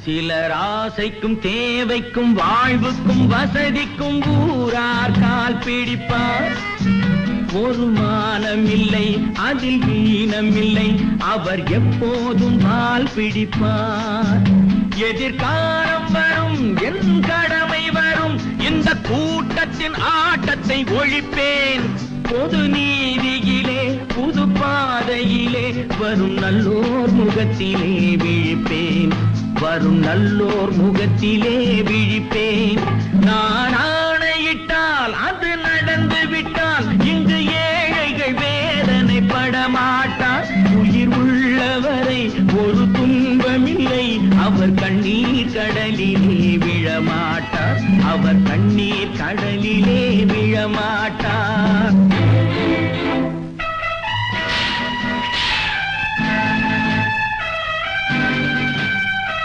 சிலர் ஆசைக்கும் தேவைக்கும் வாழ்வுக்கும் வசதிக்கும் ஊரார் கால் பிடிப்பார். ஒரு மானமில்லை அதில் ஈனமில்லை, அவர் எப்போதும் கால் பிடிப்பார். எதிர்காலம் வரும், என் கடமை வரும், இந்த கூட்டத்தின் ஆட்டத்தை ஒழிப்பேன். பொது நீதியிலே புது பாதையிலே வரும் நல்லோர் முகத்திலே விழிப்பேன். வரும் நல்லோர் முகத்திலே விழிப்பேன். நான் ஆணையிட்டால் அது நடந்து விட்டால் இங்கு ஏழைகள் வேதனைப்பட மாட்டார். உயிர் உள்ளவரை ஒரு துன்பமில்லை, அவர் கண்ணீர் கடலிலே விழமாட்டார். அவர் கண்ணீர் கடலிலே விழமாட்டார்.